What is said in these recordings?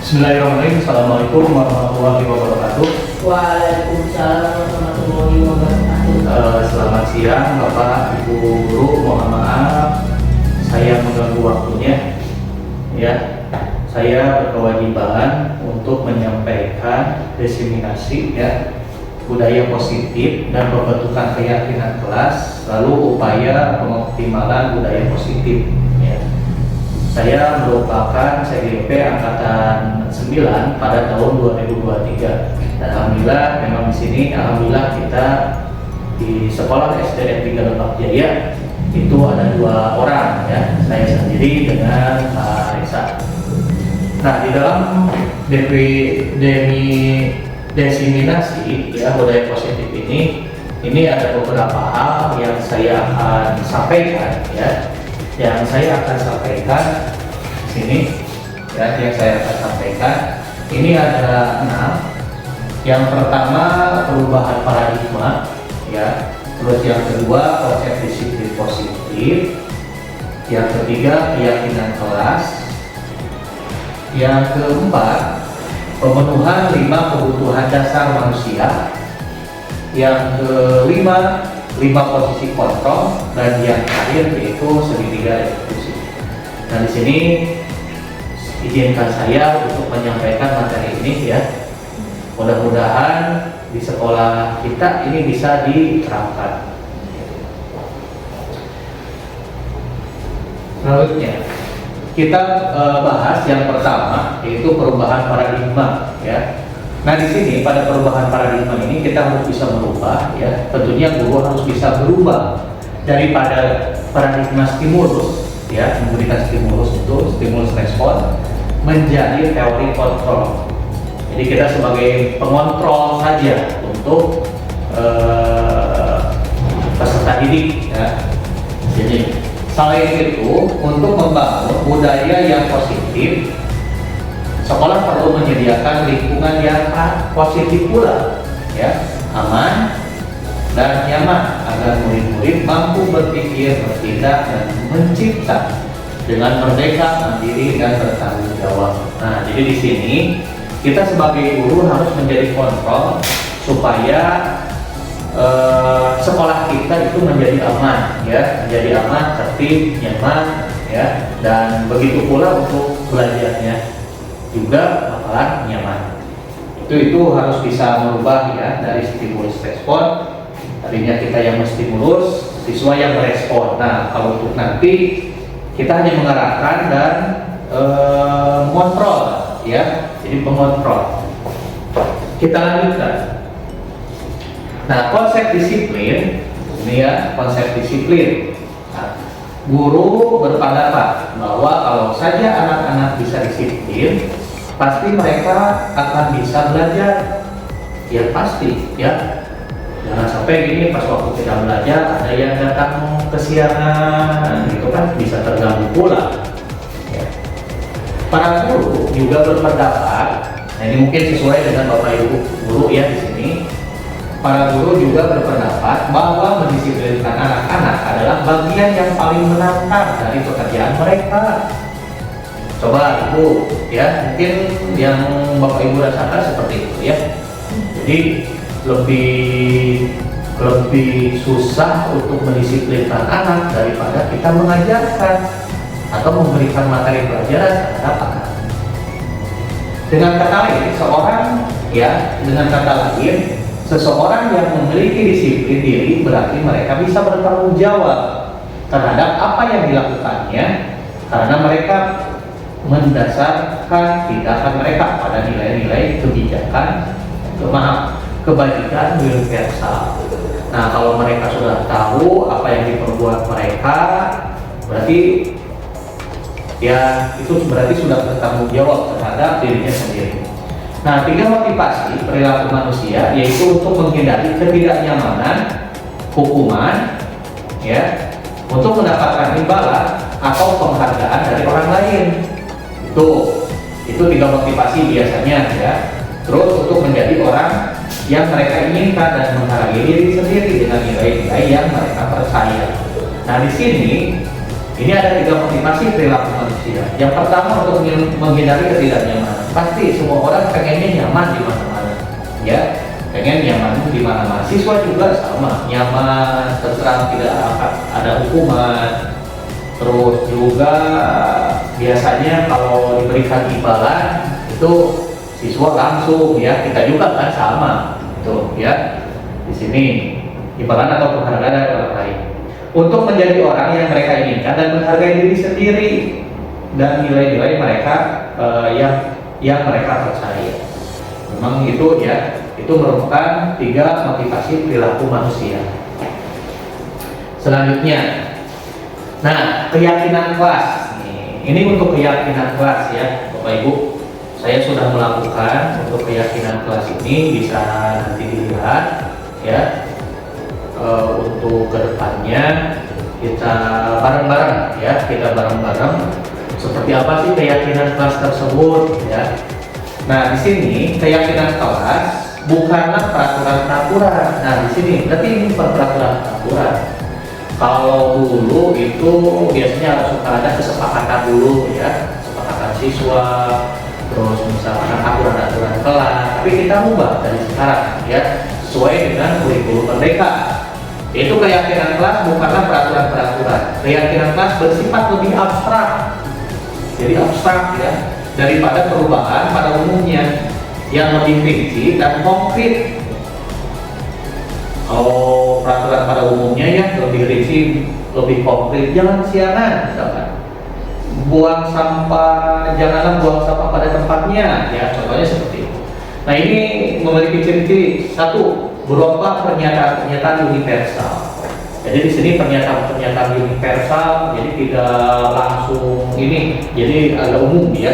Bismillahirrahmanirrahim. Assalamualaikum warahmatullahi wabarakatuh. Waalaikumsalam warahmatullahi wabarakatuh. Selamat siang Bapak Ibu Guru. Mohon maaf saya mengganggu waktunya. Ya, saya berkewajiban untuk menyampaikan diseminasi budaya positif dan pembentukan keyakinan kelas, lalu upaya pengoptimalan budaya positif. Saya merupakan CGP Angkatan 9 pada tahun 2023. Dan alhamdulillah memang di sini kita di sekolah SDN 3 Lebak Jaya itu ada 2 orang saya sendiri dengan Pak Reza. Nah, di dalam diseminasi budaya positif ini ada beberapa hal yang saya akan sampaikan yang saya akan sampaikan di sini ini ada 6. Yang pertama perubahan paradigma terus yang kedua konsep disiplin positif, yang ketiga keyakinan kelas, yang keempat pemenuhan 5 kebutuhan dasar manusia, yang kelima 5 posisi kontrol, dan yang terakhir yaitu segitiga eksekusi. Nah, di sini izinkan saya untuk menyampaikan materi ini Mudah-mudahan di sekolah kita ini bisa diterapkan. Selanjutnya kita bahas yang pertama yaitu perubahan paradigma Nah, di sini pada perubahan paradigma ini kita harus bisa merubah tentunya guru harus bisa berubah daripada paradigma stimulus memberikan stimulus itu stimulus respon menjadi teori kontrol. Jadi kita sebagai pengontrol saja untuk peserta didik Jadi selain itu untuk membangun budaya yang positif, sekolah perlu menyediakan lingkungan yang positif pula, aman dan nyaman agar murid-murid mampu berpikir, bertindak, dan mencipta dengan merdeka, mandiri, dan bertanggung jawab. Nah, jadi di sini kita sebagai guru harus menjadi kontrol supaya sekolah kita itu menjadi aman, menjadi aman, tertib, nyaman, dan begitu pula untuk belajarnya juga bakalan nyaman. Itu harus bisa merubah dari stimulus respon. Tadinya kita yang menstimulus, siswa yang merespon. Nah, kalau untuk nanti kita hanya mengarahkan dan mengontrol, jadi pengontrol. Kita lanjutkan. Nah, konsep disiplin ini konsep disiplin. Nah, guru berpendapat bahwa kalau saja anak-anak bisa disiplin, pasti mereka akan bisa belajar. Pasti jangan sampai gini pas waktu kita belajar ada yang datang kesiangan gitu kan, bisa terganggu pula. Para guru juga berpendapat, nah ini mungkin sesuai dengan Bapak Ibu guru di sini. Para guru juga berpendapat bahwa mendisiplinkan anak-anak adalah bagian yang paling menantang dari pekerjaan mereka. Coba Ibu mungkin yang Bapak Ibu rasakan seperti itu Jadi lebih susah untuk mendisiplinkan anak daripada kita mengajarkan atau memberikan materi pelajaran terhadap anak. Dengan kata lain, seseorang yang memiliki disiplin diri berarti mereka bisa bertanggung jawab terhadap apa yang dilakukannya karena mereka mendasarkan tindakan mereka pada nilai-nilai kebijakan, kebajikan universal. Nah, kalau mereka sudah tahu apa yang diperbuat mereka, berarti itu berarti sudah bertanggung jawab terhadap dirinya sendiri. Nah, 3 motivasi perilaku manusia yaitu untuk menghindari ketidaknyamanan, hukuman, untuk mendapatkan imbalan atau penghargaan dari orang lain. Itu 3 motivasi biasanya Terus untuk menjadi orang yang mereka inginkan dan menghargai diri sendiri dengan nilai-nilai yang mereka percaya. Nah, di sini ini ada 3 motivasi perilaku manusia. Yang pertama untuk menghindari ketidaknyamanan. Pasti semua orang pengennya nyaman di mana-mana, ya, pengen nyaman di mana-mana. Siswa juga sama, nyaman, terserah, tidak ada hukuman. Terus juga biasanya kalau diberikan imbalan itu siswa langsung, ya, kita juga kan sama, tuh, ya, di sini imbalan atau penghargaan dari orang lain untuk menjadi orang yang mereka inginkan dan menghargai diri sendiri dan nilai-nilai mereka yang mereka percaya. Memang itu, ya, itu merupakan 3 motivasi perilaku manusia. Selanjutnya, nah, keyakinan kelas. Ini untuk keyakinan kelas, ya, Bapak Ibu. Saya sudah melakukan untuk keyakinan kelas ini, bisa nanti dilihat, ya. Untuk kedepannya kita bareng-bareng, ya, kita bareng-bareng seperti apa sih keyakinan kelas tersebut, ya. Nah, di sini keyakinan kelas bukanlah peraturan-peraturan. Nah, di sini berarti ini peraturan-peraturan. Kalau dulu itu biasanya harus ada kesepakatan dulu, ya, kesepakatan siswa, terus misalkan aturan-aturan kelas. Tapi kita ubah dari sekarang, ya, sesuai dengan kurikulum merdeka. Itu keyakinan kelas bukanlah peraturan-peraturan. Keyakinan kelas bersifat lebih abstrak. Jadi abstrak, ya, daripada perubahan pada umumnya yang lebih rinci dan konkret. Kalau peraturan pada umumnya, ya, lebih rinci, lebih konkret. Jangan siangan, misalkan buang sampah, janganlah buang sampah pada tempatnya, ya, contohnya seperti itu. Nah, ini memiliki ciri-ciri. Satu, berupa pernyataan universal. Jadi di sini pernyataan universal, jadi tidak langsung ini, jadi agak umum, ya.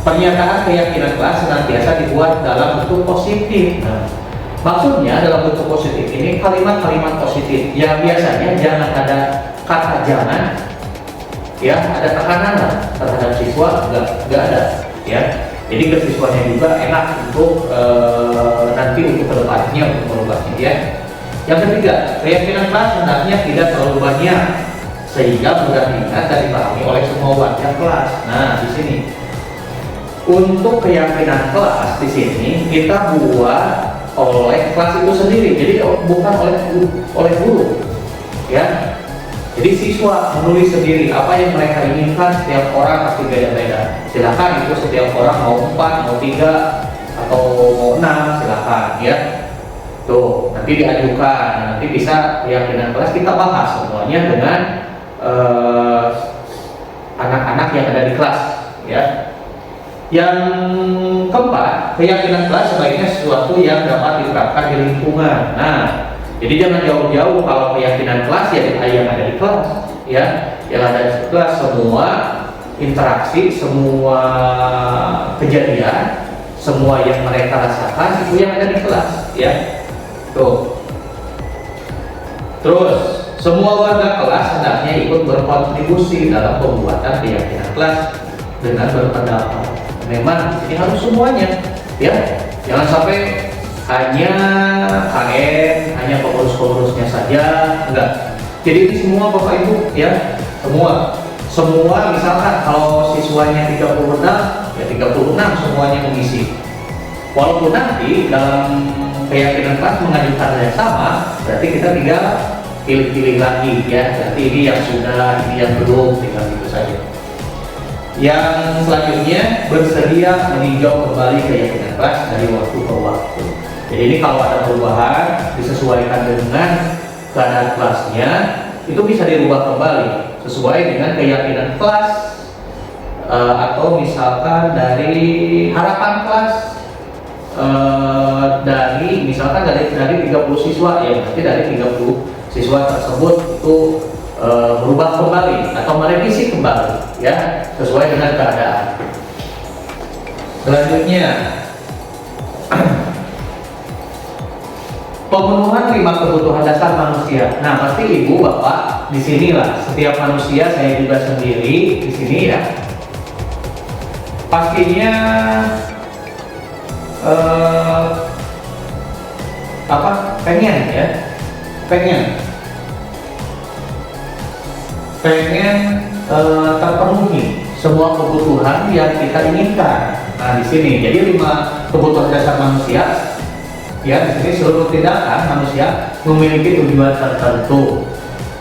Pernyataan keyakinan kelas senantiasa dibuat dalam bentuk positif. Nah, maksudnya dalam bentuk positif ini kalimat-kalimat positif. Ya, biasanya jangan ada kata jangan, ya, ada tekanan terhadap siswa, enggak ada, ya. Jadi ke siswanya juga enak untuk nanti untuk kedepannya untuk merubahnya, ya. Yang ketiga, keyakinan kelas hendaknya tidak terlalu banyak sehingga mudah diingat dan dipahami oleh semua warga kelas. Nah, di sini untuk keyakinan kelas di sini kita buat oleh kelas itu sendiri, jadi bukan oleh guru, ya. Jadi siswa menulis sendiri apa yang mereka inginkan. Setiap orang pasti beda-beda. Silakan itu setiap orang mau 4, mau 3, atau mau 6, silakan, ya. Tuh, nanti diajukan, nanti bisa keyakinan kelas kita bahas semuanya dengan anak-anak yang ada di kelas, ya. Yang keempat, keyakinan kelas sebaiknya sesuatu yang dapat diterapkan di lingkungan. Nah, jadi jangan jauh-jauh kalau keyakinan kelas, ya, yang ada di kelas, ya, yang ada di kelas, semua interaksi, semua kejadian, semua yang mereka rasakan itu yang ada di kelas, ya. Tuh. Terus semua warga kelas hendaknya ikut berkontribusi dalam pembuatan keyakinan kelas dengan berpendapat. Memang ini harus semuanya, ya. Jangan sampai hanya KN, hanya pengurus-pengurusnya saja, enggak. Jadi ini semua Bapak Ibu, ya, semua misalkan kalau siswanya 36, ya 36 semuanya mengisi. Walaupun nanti dalam keyakinan kelas mengajukan yang sama, berarti kita tinggal pilih-pilih lagi, ya. Berarti ini yang sudah, ini yang belum, tinggal itu saja. Yang selanjutnya, bersedia meninjau kembali keyakinan kelas dari waktu ke waktu. Jadi ini kalau ada perubahan disesuaikan dengan keadaan kelasnya, itu bisa dirubah kembali sesuai dengan keyakinan kelas, atau misalkan dari harapan kelas, dari misalkan dari 30 siswa, ya berarti dari 30 siswa tersebut itu berubah kembali atau merevisi kembali, ya, sesuai dengan keadaan. Selanjutnya, pemenuhan 5 kebutuhan dasar manusia. Nah, pasti ibu bapak di sinilah, setiap manusia, saya juga sendiri di sini, ya, pastinya pengen, ya, pengen terpenuhi semua kebutuhan yang kita inginkan. Nah, di sini jadi 5 kebutuhan dasar manusia. Ya, di sini seluruh tindakan manusia memiliki tujuan tertentu.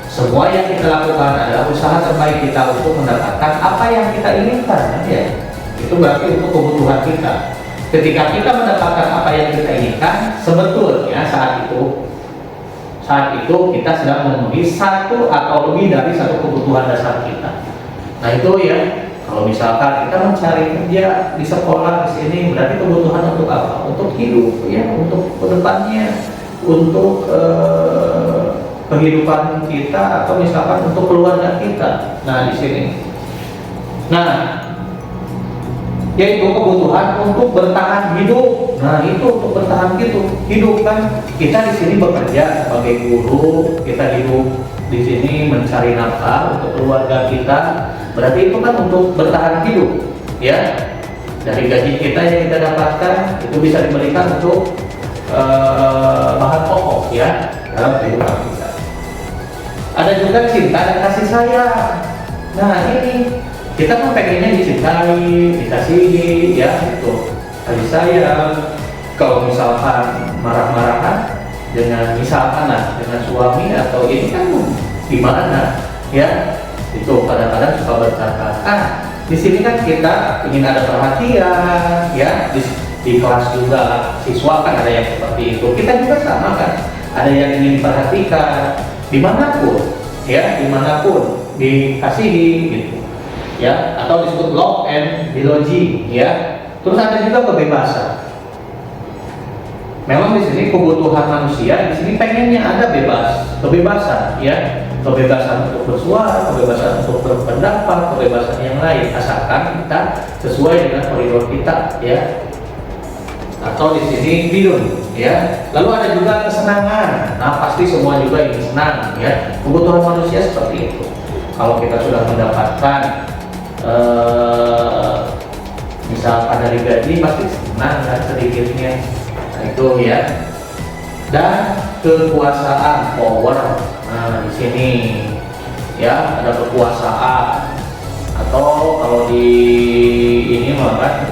Semua yang kita lakukan adalah usaha terbaik kita untuk mendapatkan apa yang kita inginkan. Ya, itu berarti untuk kebutuhan kita. Ketika kita mendapatkan apa yang kita inginkan, sebetulnya saat itu kita sedang memenuhi satu atau lebih dari satu kebutuhan dasar kita. Nah itu ya, kalau misalkan kita mencari kerja di sekolah di sini, berarti kebutuhan untuk apa? Untuk hidup ya, untuk kedepannya, untuk kehidupan kita, atau misalkan untuk keluarga kita. Nah di sini, nah yaitu kebutuhan untuk bertahan hidup. Nah itu untuk bertahan hidup kan, kita di sini bekerja sebagai guru, kita hidup di sini mencari nafkah untuk keluarga kita, berarti itu kan untuk bertahan hidup ya. Dari gaji kita yang kita dapatkan itu bisa diberikan untuk bahan pokok ya dalam kehidupan kita. Ada juga cinta dan kasih sayang. Nah ini kita kan pengennya dicintai, dikasihi ya, itu kasih sayang. Kalau misalkan marah-marahan dengan misalkan dengan suami atau ini kan gimana ya, itu kadang-kadang suka berkata, di sini kan kita ingin ada perhatian ya, di kelas juga siswa kan ada yang seperti itu, kita juga sama kan, ada yang ingin diperhatikan dimanapun ya, dimanapun dikasihi gitu ya, atau disebut love and belonging ya. Terus ada juga kebebasan. Memang di sini kebutuhan manusia di sini pengennya ada kebebasan ya, kebebasan untuk bersuara, kebebasan untuk berpendapat, kebebasan yang lain, asalkan kita sesuai dengan koridor kita ya. Atau di sini bidung ya. Lalu ada juga kesenangan. Nah pasti semua juga ingin senang ya. Kebutuhan manusia seperti itu. Kalau kita sudah mendapatkan misalkan dari gaji, pasti senang kan sedikitnya. Nah itu ya. Dan kekuasaan, power. Nah di sini ya ada kekuasaan, atau kalau di ini malah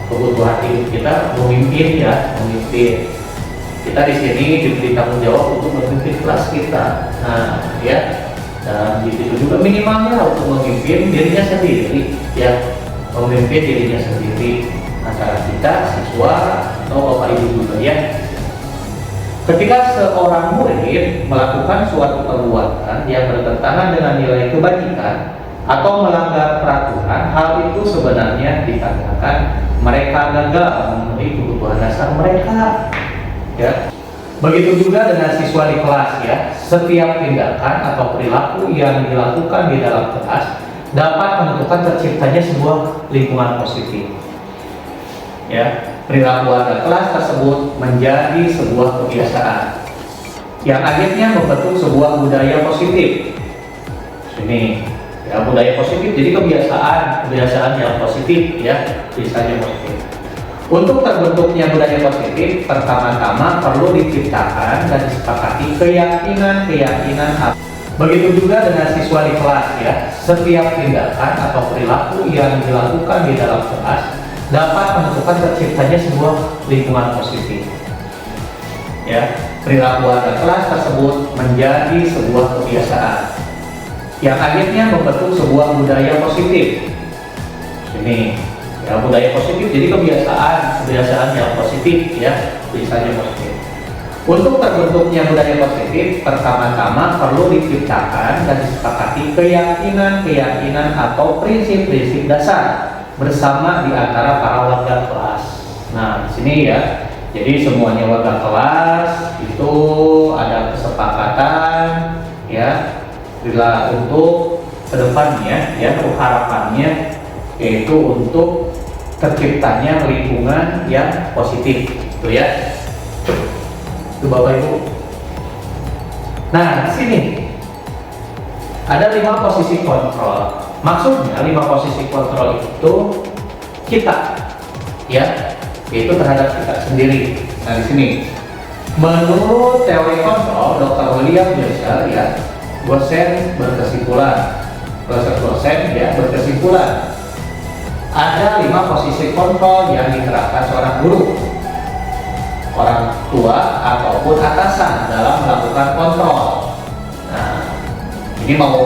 kebutuhan hidup kita memimpin ya, memimpin. Kita di sini diberi tanggung jawab untuk memimpin kelas kita. Nah ya, dan di situ juga minimalnya untuk memimpin dirinya sendiri ya, memimpin dirinya sendiri antara kita siswa atau bapak ibu juga ya. Ketika seorang murid melakukan suatu perbuatan yang bertentangan dengan nilai kebajikan atau melanggar peraturan, hal itu sebenarnya dikatakan mereka gagal memenuhi kebutuhan dasar mereka ya. Begitu juga dengan siswa di kelas ya, setiap tindakan atau perilaku yang dilakukan di dalam kelas dapat menentukan terciptanya sebuah lingkungan positif ya. Perilaku warga kelas tersebut menjadi sebuah kebiasaan yang akhirnya membentuk sebuah budaya positif. Ini ya, budaya positif jadi kebiasaan yang positif ya, biasanya positif. Untuk terbentuknya budaya positif, pertama-tama perlu diciptakan dan disepakati keyakinan. Begitu juga dengan siswa di kelas ya, setiap tindakan atau perilaku yang dilakukan di dalam kelas dapat menentukan terciptanya sebuah lingkungan positif ya. Perilaku warga kelas tersebut menjadi sebuah kebiasaan yang akhirnya membentuk sebuah budaya positif. Ini ya, budaya positif jadi kebiasaan yang positif ya, biasanya positif. Untuk terbentuknya budaya positif, pertama-tama perlu diciptakan dan disepakati keyakinan atau prinsip-prinsip dasar bersama di antara para warga kelas. Nah, di sini ya, jadi semuanya warga kelas itu ada kesepakatan ya, bila untuk kedepannya ya, untuk harapannya yaitu untuk terciptanya lingkungan yang positif, itu ya. Itu Bapak Ibu. Nah, di sini ada 5 posisi kontrol. Maksudnya 5 posisi kontrol itu kita ya, yaitu terhadap kita sendiri. Nah, di sini menurut teori kontrol Dr. William James ya, dosen berkesimpulan dosen ya berkesimpulan ada 5 posisi kontrol yang diterapkan seorang guru, orang tua ataupun atasan dalam melakukan kontrol. Nah, ini mau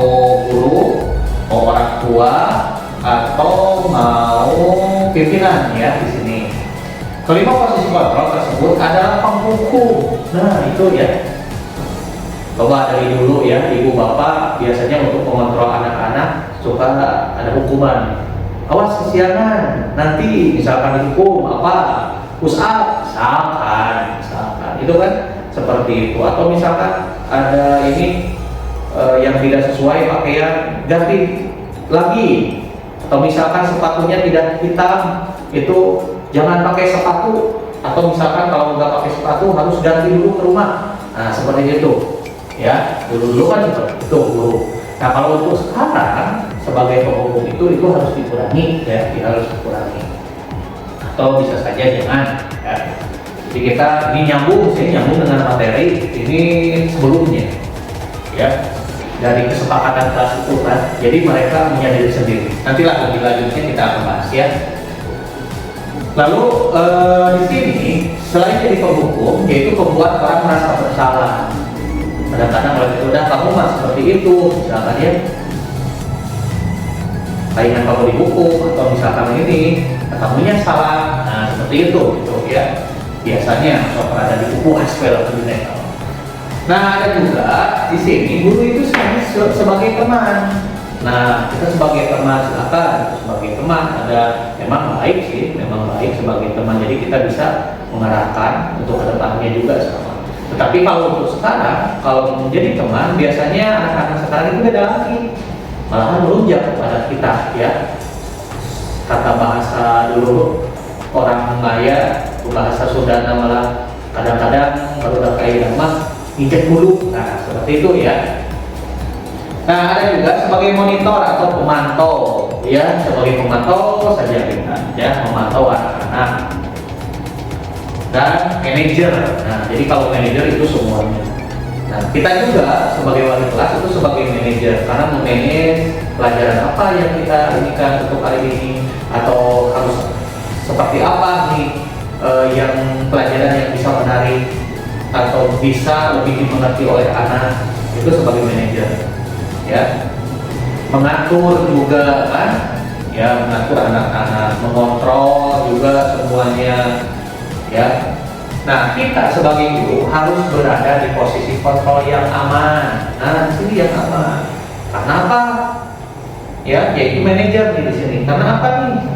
guru, mau orang tua, atau mau pimpinan ya di sini. Kelima posisi kontrol tersebut adalah penghukum. Nah itu ya. Coba dari dulu ya, ibu bapak biasanya untuk mengontrol anak-anak suka ada hukuman. Awas kesiangan, nanti misalkan dihukum apa? Push up, misalkan itu kan seperti itu. Atau misalkan ada ini yang tidak sesuai pakaian, ganti lagi. Atau misalkan sepatunya tidak hitam, itu jangan pakai sepatu. Atau misalkan kalau nggak pakai sepatu harus ganti dulu ke rumah. Nah seperti itu ya, dulu kan seperti itu guru. Nah kalau untuk sekarang sebagai penghukum itu harus dikurangi ya, harus dikurangi. Atau bisa saja jangan ya. Jadi kita ini nyambung dengan materi ini sebelumnya ya, dari kesepakatan kelas itu kan. Jadi mereka menyadari sendiri. Nantilah lebih lanjutnya kita akan bahas ya. Lalu di sini selain jadi penghukum, yaitu membuat orang merasa bersalah. Kadang-kadang kalau itu udah kamu mah seperti itu, misalkan ya, saingan kamu dihukum atau misalkan ini kamunya salah, nah seperti itu gitu ya. Biasanya sok ada dihukum aspel atau bineka. Nah ada juga di sini guru itu sebagai teman. Nah kita sebagai teman silakan, sebagai teman ada memang baik sih, memang baik sebagai teman. Jadi kita bisa mengarahkan untuk kedepannya juga sama. Tetapi kalau untuk sekarang, kalau menjadi teman, biasanya anak-anak sekarang itu beda lagi, malahan melunjak kepada kita ya. Kata bahasa dulu orang Maya, bahasa Sundana malah kadang-kadang baru udah kayak nama injek dulu. Nah seperti itu ya. Nah ada juga sebagai monitor atau pemantau ya, sebagai pemantau saja kita ya, memantau anak-anak. Dan manajer. Nah, jadi kalau manajer itu semuanya. Nah, kita juga sebagai wali kelas itu sebagai manajer karena memanage pelajaran apa yang kita inginkan untuk hari ini, atau harus seperti apa nih yang pelajaran yang bisa menarik atau bisa lebih dimengerti oleh anak, itu sebagai manajer. Ya. Mengatur juga kan? Ya, mengatur anak-anak, mengontrol juga semuanya. Ya, nah kita sebagai guru harus berada di posisi kontrol yang aman. Nah, di sini yang aman. Karena apa? Ya, yaitu manajer di sini. Karena apa nih?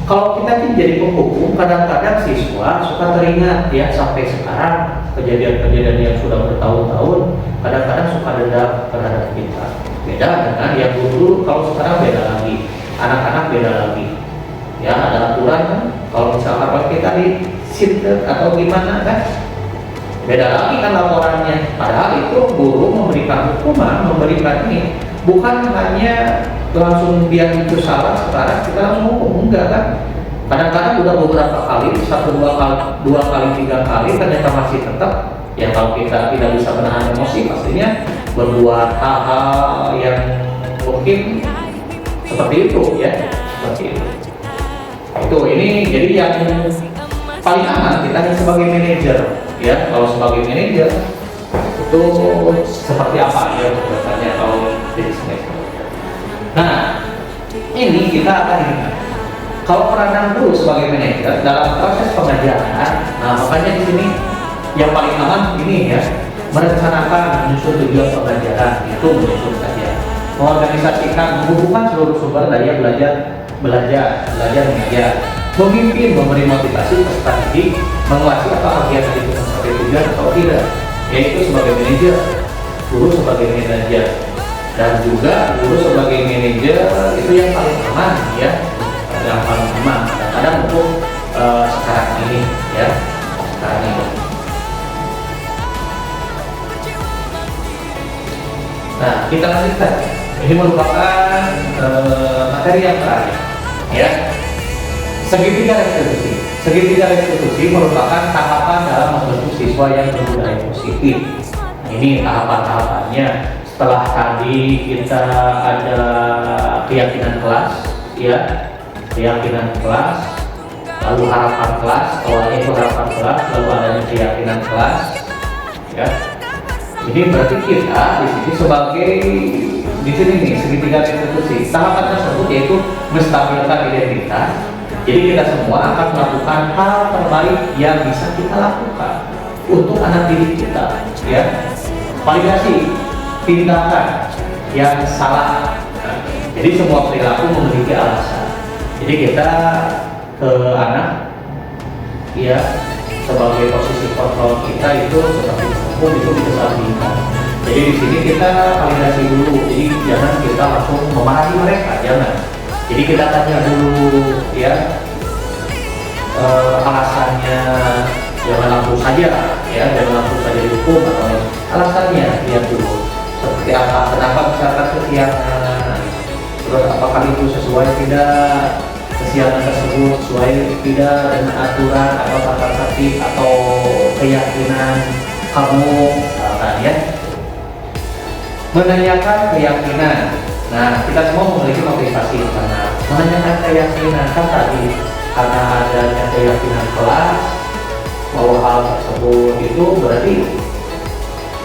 Kalau kita jadi penghukum, kadang-kadang siswa suka teringat ya sampai sekarang kejadian-kejadian yang sudah bertahun-tahun, kadang-kadang suka dendam terhadap kita. Beda dengan yang dulu, kalau sekarang beda lagi. Anak-anak beda lagi. Ya, ada aturan kan? Kalau misalkan kita di sinter atau gimana kan, beda lagi kan laporannya. Padahal itu guru memberikan hukuman, memberikan ini bukan hanya langsung dia itu salah sekarang kita langsung hukum, enggak kan. Kadang-kadang udah beberapa kali, 1, 2 kali, 2 kali, 3 kali ternyata masih tetap ya. Kalau kita tidak bisa menahan emosi, pastinya berbuat hal-hal yang mungkin seperti itu ya, seperti itu. Itu ini jadi yang paling aman kita sebagai manajer ya. Kalau sebagai manajer itu seperti apa ya biasanya kalau jadi semester. Nah ini kita akan lihat kalau peranan guru sebagai manajer dalam proses pengajaran. Nah makanya di sini yang paling aman ini ya, merencanakan menyusun tujuan pembelajaran, itu menyusun kajian, mengorganisasikan, menghubungkan seluruh sumber daya belajar mengajar, memimpin, memberi motivasi peserta didik, menguasai apakah kegiatan itu mencapai tujuan atau tidak, yaitu sebagai manajer, guru sebagai manajer, dan juga guru sebagai manajer itu yang paling aman ya, yang paling aman kadang-kadang untuk sekarang ini ya, sekarang ini. Nah kita lanjutkan, ini merupakan materi yang terakhir ya. Segitiga restitusi merupakan tahapan dalam membentuk siswa yang berbudaya positif. Ini tahapan-tahapannya. setelah tadi kita ada keyakinan kelas, ya, keyakinan kelas, lalu harapan kelas, awalnya itu harapan kelas, lalu adanya keyakinan kelas, ya. Ini berarti kita di sini sebagai di sini nih segitiga restitusi. Tahapan tersebut yaitu menstabilkan identitas. Jadi kita semua akan melakukan hal terbaik yang bisa kita lakukan untuk anak didik kita, ya. Validasi tindakan yang salah. Jadi semua perilaku memiliki alasan. Jadi kita ke anak, ya, sebagai posisi kontrol kita itu seperti pun itu bisa dilihat. Jadi di sini kita validasi dulu. Jadi jangan kita langsung memarahi mereka, jangan. Jadi kita tanya dulu, ya, alasannya, jangan langsung saja, ya, jangan langsung saja dihukum atau alasannya lihat dulu. Seperti apa, kenapa misalkan kesiangan, terus apakah itu sesuai tidak, kesiangan tersebut sesuai tidak dengan aturan atau tata tertib atau keyakinan kamu, misalkan, ya. Menanyakan keyakinan. Nah, kita semua memiliki motivasi karena menanyakan keyakinan kan tadi karena adanya keyakinan kelas bahwa hal tersebut itu berarti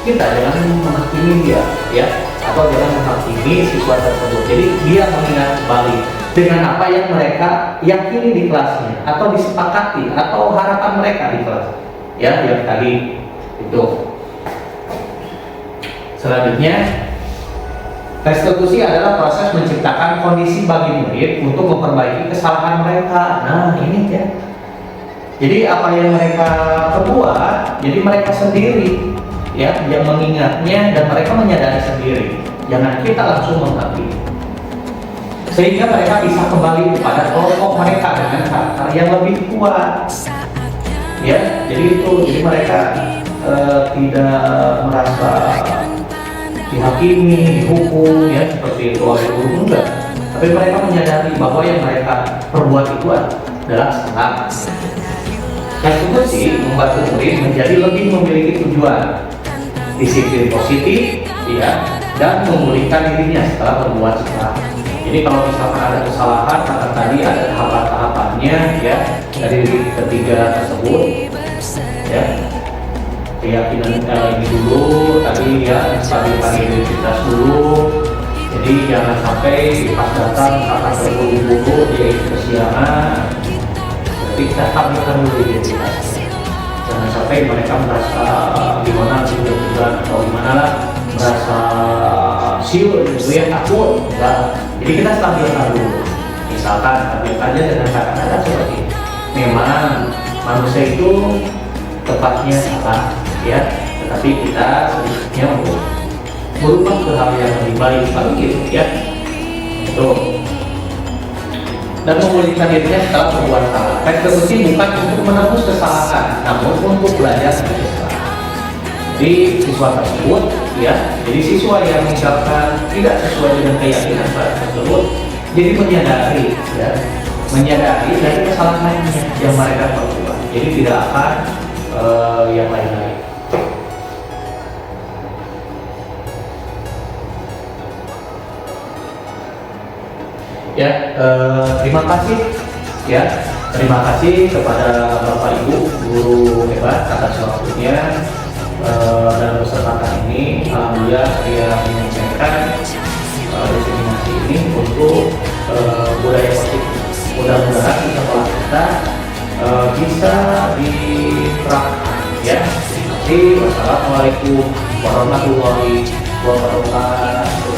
kita jangan menghakimi dia, ya, atau jangan menghakimi siswa tersebut. Jadi dia mengingat kembali dengan apa yang mereka yakini di kelasnya atau disepakati atau harapan mereka di kelas, ya, yang tadi itu. Selanjutnya, restitusi adalah proses menciptakan kondisi bagi murid untuk memperbaiki kesalahan mereka. Nah, ini, ya. Jadi apa yang mereka perbuat, jadi mereka sendiri, ya, yang mengingatnya dan mereka menyadari sendiri. Jangan kita langsung menghakimi. Sehingga mereka bisa kembali kepada kelompok mereka dengan karakter yang lebih kuat. Ya, jadi itu, jadi mereka tidak merasa dihakimi, dihukum, ya, seperti itu oleh guru, enggak. Tapi mereka menyadari bahwa yang mereka perbuat itu adalah salah. Restitusi membantu murid menjadi lebih memiliki tujuan, disiplin positif, ya, dan memulihkan dirinya setelah berbuat salah. Jadi kalau misalkan ada kesalahan, maka tadi ada tahapan-tahapannya, ya, dari ketiga tersebut, ya. Keyakinan ini dulu, tadi, ya, stabilkan identitas dulu. Jadi jangan sampai pas datang misalkan terburu-buru dia ikut kesiangan. Jadi kita stabilkan dulu identitas. Jangan sampai mereka merasa gimana juga atau gimana lah, merasa siul gitu, ya, takut. Enggak. Jadi kita stabilkan dulu. Misalkan stabilkan aja dengan kata-kata seperti memang manusia itu tepatnya salah, ya, tetapi kita sedikitnya untuk berubah ke hal yang lebih baik, gitu, ya, itu. Dan memulihkan dirinya setelah berbuat salah. Restitusi bukan untuk menebus kesalahan, namun untuk belajar dari kesalahan. Jadi siswa tersebut, ya, jadi siswa yang misalkan tidak sesuai dengan keyakinan tersebut, jadi menyadari, ya, menyadari dari kesalahannya yang mereka perbuat. Jadi tidak akan yang lain-lain. Ya, terima kasih, ya, terima kasih kepada Bapak Ibu guru hebat atas waktunya dalam kesempatan ini. Alhamdulillah saya menyampaikan diseminasi ini untuk budaya positif. Mudah-mudahan di sekolah kita bisa diterapkan, ya. Terima kasih. Wassalamualaikum warahmatullahi wabarakatuh.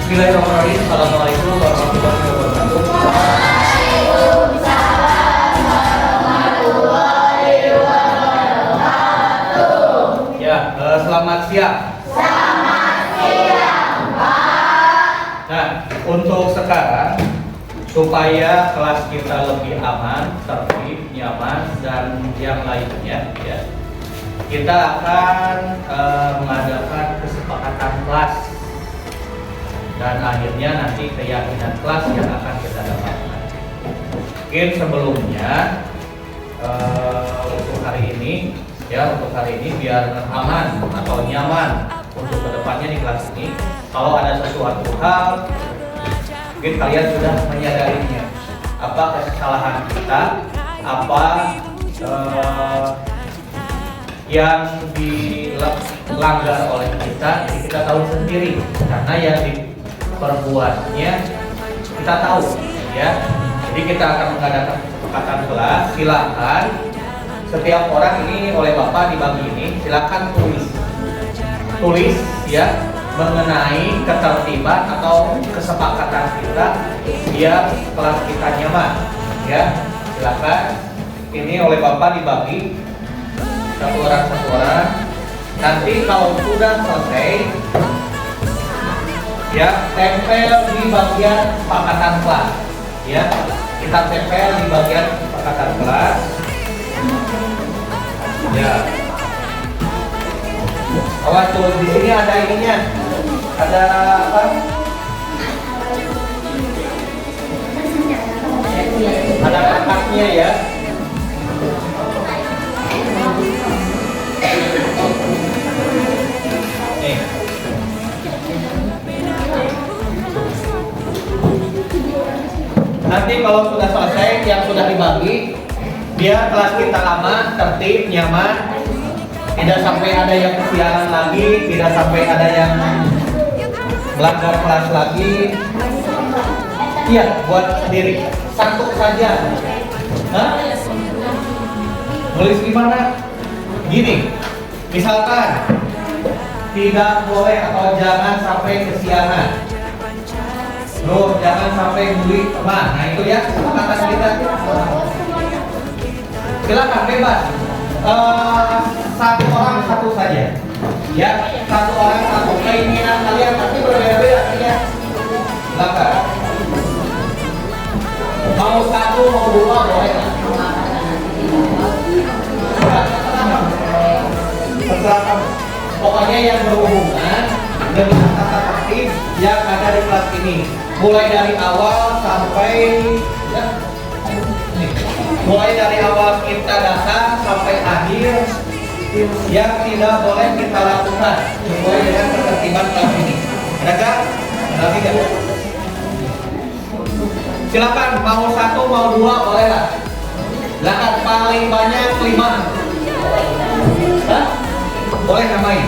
Bismillahirrahmanirrahim. Assalamualaikum warahmatullahi wabarakatuh. Ya, selamat siang. Selamat siang, Pak. Nah, untuk sekarang supaya kelas kita lebih aman, tertib, nyaman, dan yang lainnya, ya, kita akan mengadakan kesepakatan kelas. dan akhirnya nanti keyakinan kelas yang akan kita dapatkan. Mungkin sebelumnya untuk hari ini biar aman atau nyaman untuk kedepannya di kelas ini, kalau ada sesuatu hal mungkin kalian sudah menyadarinya, apa kesalahan kita, apa yang dilanggar oleh kita, kita tahu sendiri karena yang diperbuatnya kita tahu, ya. Jadi kita akan mengadakan kesepakatan kelas. Silakan setiap orang ini oleh Bapak dibagi ini, silakan tulis ya mengenai ketertiban atau kesepakatan kita biar kelas kita nyaman, ya. Silakan, ini oleh Bapak dibagi satu orang. Nanti kalau sudah selesai, ya tempel di bagian kesepakatan kelas, ya. Kita tempel di bagian kesepakatan kelas, ya. Awas tuh, di sini ada ininya, ada apa? Ada kakaknya, ya. Nih. Nanti kalau sudah selesai yang sudah dibagi, biar kelas kita aman, tertib, nyaman, tidak sampai ada yang kesiangan lagi, tidak sampai ada yang melanggar kelas lagi. Iya, buat sendiri. Satu saja. Hah? Nulis gimana? Gini, misalkan tidak boleh atau jangan sampai kesiangan. Loh, jangan sampai bully teman. Nah itu ya kesepakatan kita. Silakan bebas. Satu orang satu saja. Ya, satu orang satu. Keinginan kalian pasti berbeda-beda ya. Silakan. Mau satu mau dua boleh. Terserah kamu. Pokoknya yang berhubungan dengan tata tertib yang ada di kelas ini, mulai dari awal sampai ya, mulai dari awal kita datang sampai akhir, yang tidak boleh kita lakukan sesuai dengan ketertiban kelas ini. Ada nggak? Ada tidak? Silakan, mau satu mau dua boleh lah. Silakan, paling banyak 5. Hah? Boleh namain.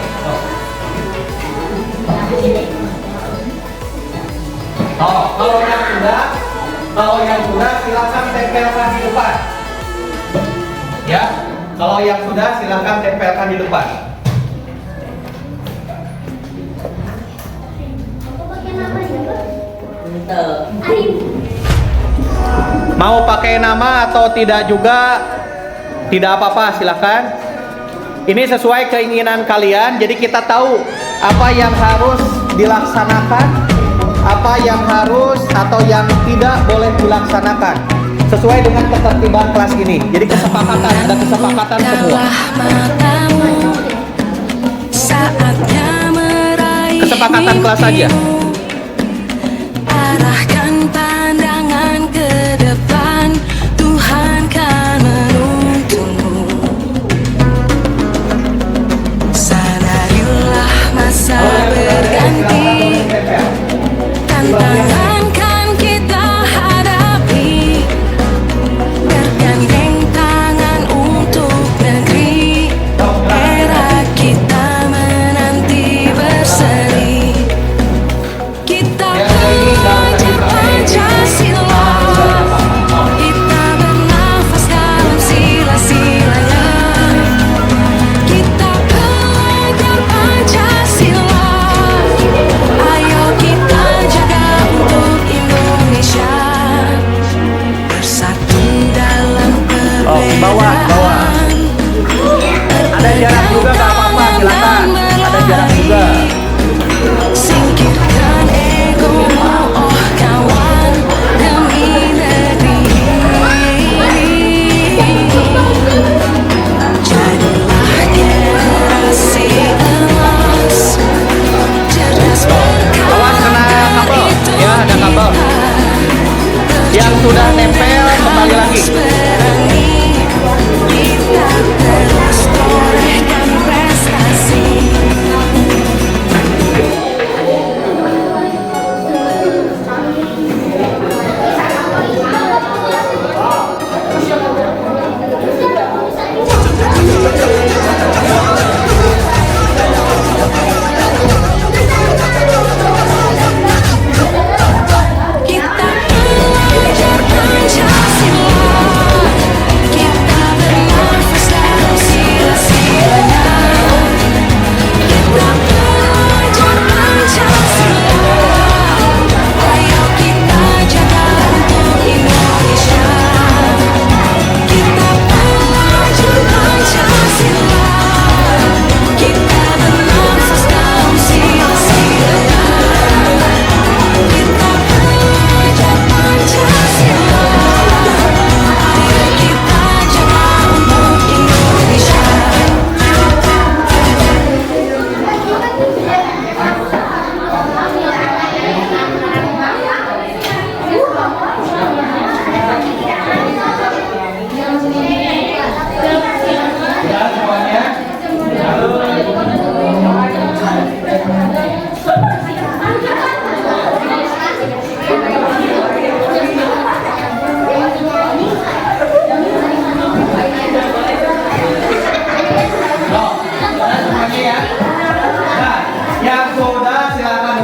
Oh, kalau yang sudah silakan tempelkan di depan. Ya, kalau yang sudah silakan tempelkan di depan. Mau pakai nama atau tidak juga tidak apa-apa, silakan. Ini sesuai keinginan kalian, jadi kita tahu apa yang harus dilaksanakan, apa yang harus atau yang tidak boleh dilaksanakan sesuai dengan ketertiban kelas ini. Jadi kesepakatan, ada kesepakatan semua. Kesepakatan kelas saja. Arahkan pandangan ke depan, Tuhan kan menuntunmu. Sadarilah masa berganti, tantangan kan kita hadapi, bergandeng tangan untuk negeri, era kita menanti berseri. Kita pelajar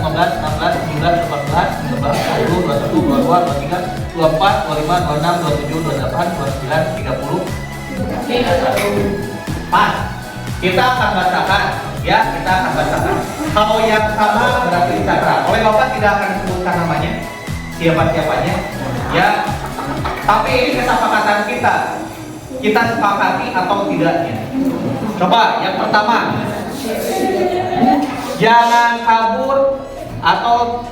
15, 16, 17, 18, 19, 20, 21, 22, 23, 24, 25, 26, 27, 28, 29, 30. Pas. Kita akan bacakan, ya, kita akan bacakan. Kalau yang sama berarti dicatat. Oleh Bapak tidak akan disebutkan namanya, siapa-siapanya, ya. Tapi ini kesepakatan kita. Kita sepakati atau tidaknya. Coba yang pertama, jangan kabur atau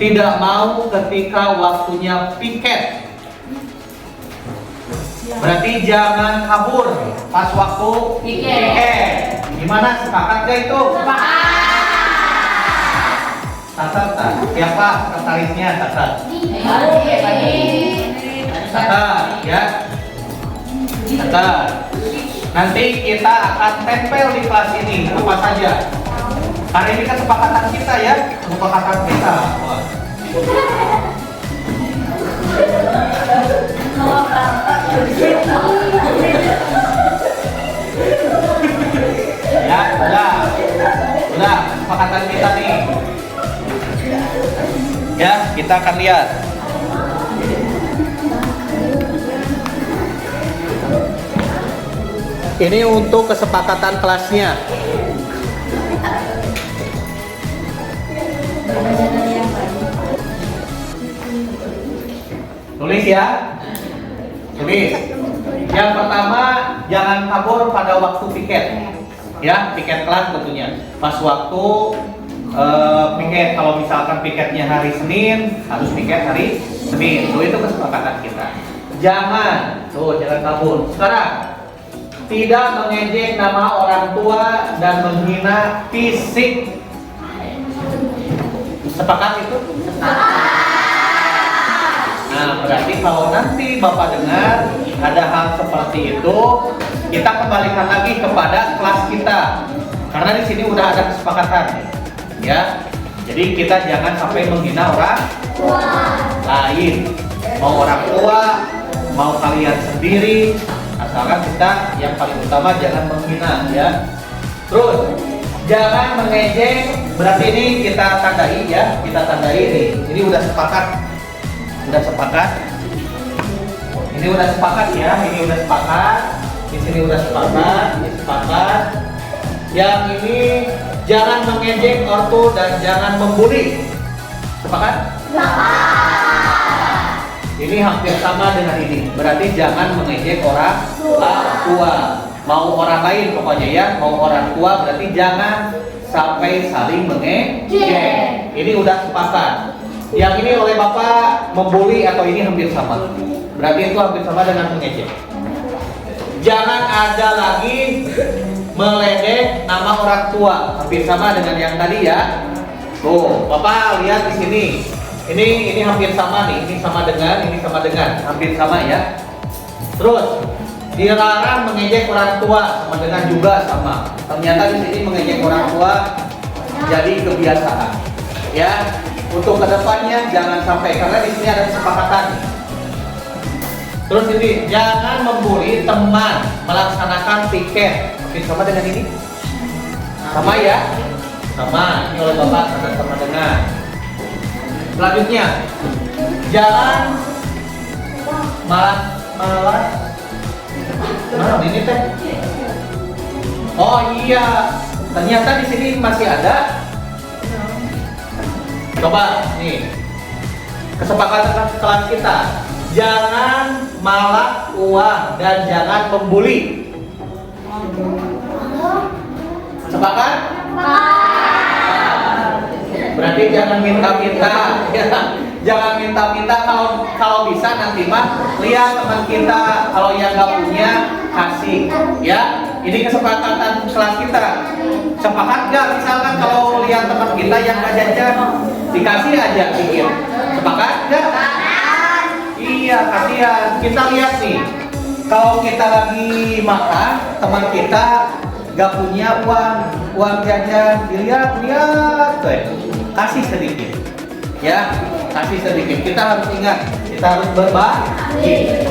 tidak mau ketika waktunya piket. Berarti jangan kabur pas waktu piket. Gimana, sepakat gak itu? Catat tak? Siapa sekretarisnya? Catat. Catat, ya. Catat. Nanti kita akan tempel di kelas ini apa saja. Karena ini kesepakatan kita, ya, kesepakatan kita. Wah. Ya, udah, kesepakatan kita nih. Ya, kita akan lihat. Ini untuk kesepakatan kelasnya. Tulis ya. Tulis. Yang pertama, jangan kabur pada waktu piket. Ya, piket kelas tentunya. Pas waktu piket, kalau misalkan piketnya hari Senin, harus piket hari Senin. Itu kesepakatan kita. Jangan kabur. Sekarang, tidak mengejek nama orang tua dan menghina fisik. Sepakat itu? Nah, berarti kalau nanti Bapak dengar ada hal seperti itu, kita kembalikan lagi kepada kelas kita. Karena di sini udah ada kesepakatan, ya. Jadi kita jangan sampai menghina orang lain. Mau orang tua, mau kalian sendiri, asalkan kita yang paling utama jangan menghina, ya. Terus jangan mengejek, berarti ini kita tandai, ya, kita tandai nih. Ini udah sepakat, ini udah sepakat, ya, ini udah sepakat, di sini udah sepakat, ini sepakat. Yang ini jangan mengejek ortu dan jangan membuli, sepakat? Ini hampir sama dengan ini. Berarti jangan mengejek orang tua. Mau orang lain pokoknya, ya. Mau orang tua berarti jangan sampai saling mengejek. Ini udah sepakat. Yang ini oleh Bapak membuli atau ini hampir sama. Berarti itu hampir sama dengan mengejek. Jangan ada lagi meledek nama orang tua. Hampir sama dengan yang tadi, ya. Tuh, Bapak lihat di sini. Ini hampir sama nih, ini sama dengan, hampir sama, ya. Terus dilarang mengejek orang tua, sama dengan juga sama. Ternyata di sini mengejek orang tua jadi kebiasaan, ya. Untuk kedepannya jangan sampai, karena di sini ada kesepakatan. Terus ini jangan membuli teman melaksanakan piket. Hampir sama dengan ini, sama, ya, sama. Ini oleh Bapak sama dengan. Selanjutnya, jangan malas ini teh. Oh iya, ternyata di sini masih ada. Coba nih, kesepakatan kelas kita, jangan malak uang dan jangan membuli. Sepakat? Berarti jangan minta-minta, ya. Jangan minta-minta. Kalau bisa nanti mah lihat teman kita, kalau yang nggak punya kasih, ya. Ini kesepakatan kelas kita. Sepakat nggak? Misalkan kalau lihat teman kita yang nggak jajan, dikasih aja dikit. Sepakat nggak? Iya, kasihan. Kita lihat nih, kalau kita lagi makan, teman kita gak punya uang jajan, dilihat, kasih sedikit, ya, kasih sedikit. Kita harus ingat, kita harus berbagi.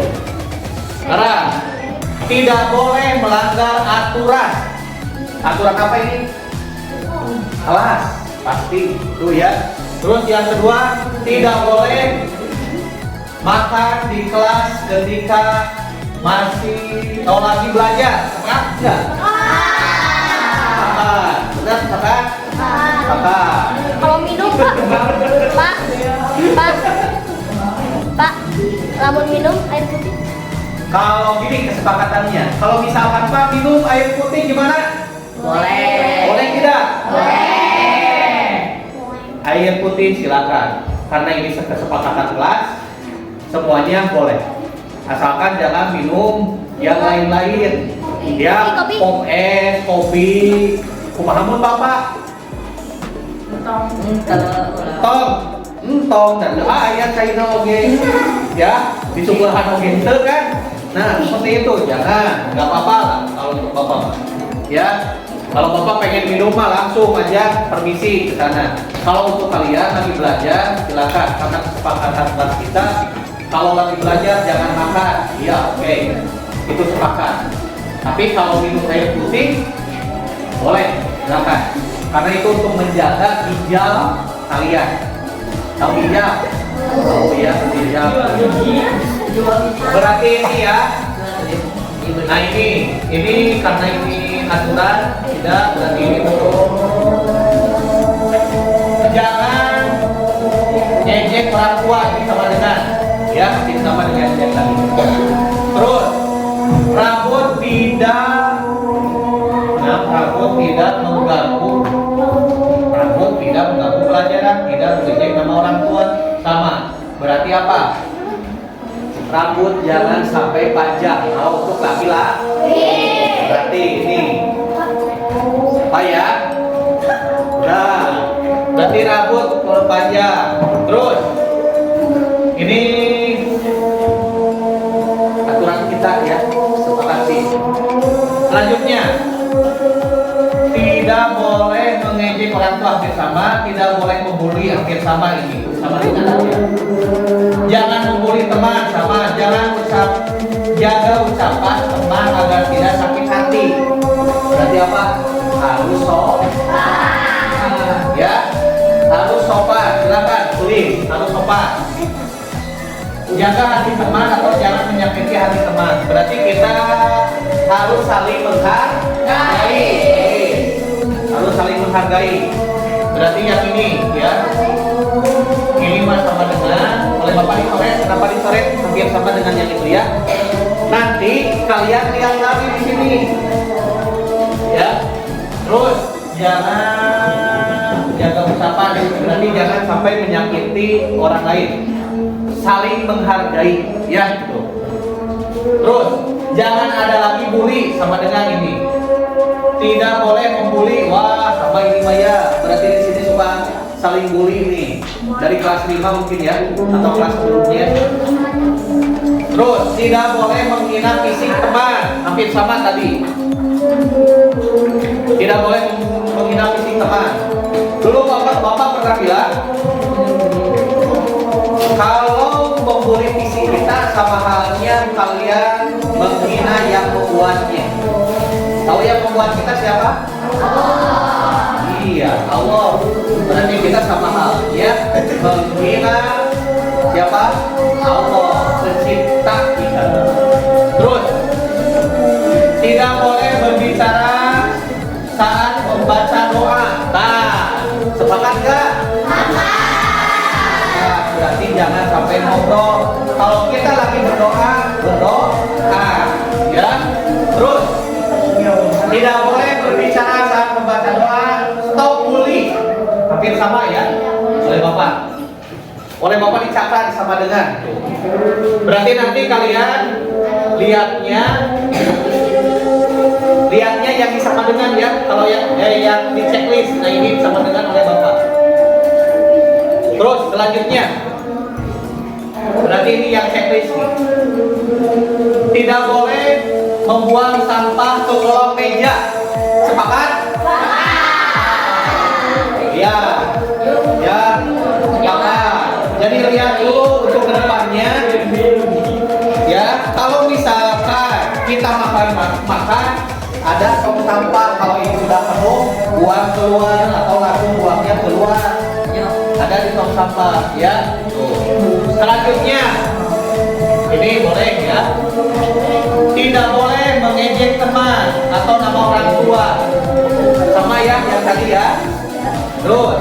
Sekarang, tidak boleh melanggar aturan. Aturan apa ini? Kelas, pasti itu ya. Terus yang kedua, tidak boleh makan di kelas ketika masih lagi belajar. Sepakat enggak? Sepakat. Benar sepakat? Sepakat. Kalau minum Pak, lamun minum air putih. Kalau gini kesepakatannya, kalau misalkan Pak minum air putih gimana? Boleh. Boleh tidak? Boleh. Air putih silakan. Karena ini kesepakatan kelas, semuanya boleh. Asalkan jangan minum yang lain-lain. Ya, Kopi. pom es, kopi. Kumahamun Bapak? Entong dan ayat China oge. Ya, disubulhan oge teu kan? Nah, seperti itu. Jangan, nggak apa-apa lah kalau untuk Bapak. Ya, kalau Bapak pengen minum mah langsung aja permisi ke sana. Kalau untuk kalian lagi belajar, silakan karena kesepakatan kelas kita. Kalau lagi belajar jangan makan. Iya, oke. Itu sepakat. Tapi kalau minum air putih boleh, silakan. Karena itu untuk menjaga ginjal kalian. Tahu ginjal? Oh iya, ginjal. Berarti ini ya. Nah ini karena ini aturan, tidak berarti ini betul. Jangan ngejek orang tua, ini sama dengan ya, ini sama dengan yang tadi. Terus rambut tidak mengganggu pelajaran, tidak mengejek nama orang tua, sama. Berarti apa? Rambut jangan sampai panjang. Kalau untuk laki-laki berarti ini apa ya? Nah, berarti rambut panjang. Terus ini aturan kita ya, sepakati. Selanjutnya, tidak boleh mengejek orang tua hampir sama, tidak boleh membuli hampir sama, ini sama dengan ya. Jangan membuli teman sama, jangan jaga ucapan teman agar tidak sakit hati. Berarti apa? Harus sopan. Ya, harus sopan. Silakan tulis, harus sopan. Jaga hati teman atau jangan menyakiti hati teman. Berarti kita harus saling menghargai. Harus saling menghargai. Berarti yang ini ya. Ini mah sama dengan oleh Bapak dicoret, kenapa dicoret? Hampir sama dengan yang itu ya. Nanti kalian lihat lagi di sini. Ya. Terus jangan jaga ucapan, berarti jangan sampai menyakiti orang lain. Saling menghargai, ya gitu. Terus jangan ada lagi bully, sama dengan ini. Tidak boleh membuli. Wah, sama ini Maya. Berarti di sini suka saling bully nih. Dari kelas 5 mungkin ya, atau kelas sebelumnya. Terus tidak boleh menghina fisik teman, hampir sama tadi. Tidak boleh menghina fisik teman. Dulu bapak pernah bilang, kalau membuli fisik kita sama halnya kalian menghina yang membuatnya. Tahu yang membuat kita siapa? Iya, Allah. Berarti kita sama halnya menghina siapa? Allah, pencipta kita. Terus tidak boleh berbicara saat membaca doa. Nah, sepakat nggak? Nah, berarti jangan sampai ngobrol. Kalau kita lagi berdoa, ya. Terus tidak boleh berbicara saat membaca doa. Stop bully. Hampir sama ya, oleh Bapak. Oleh Bapak dicatat sama dengan. Berarti nanti kalian lihatnya yang sama dengan ya. Kalau yang di checklist, nah ini sama dengan oleh Bapak. Terus selanjutnya, berarti ini yang checklist nih. Tidak boleh membuang sampah ke kolong meja. Sepakat? Ya, ya, sepakat. Jadi lihat dulu untuk kedepannya. Ya, kalau misalkan kita makan, ada tong sampah. Kalau ini sudah penuh, buang keluar atau langsung buangnya keluar. Ada di tong sampah, ya. Selanjutnya, ini boleh ya. Tidak boleh mengejek teman atau nama orang tua. Sama ya yang tadi ya. Terus,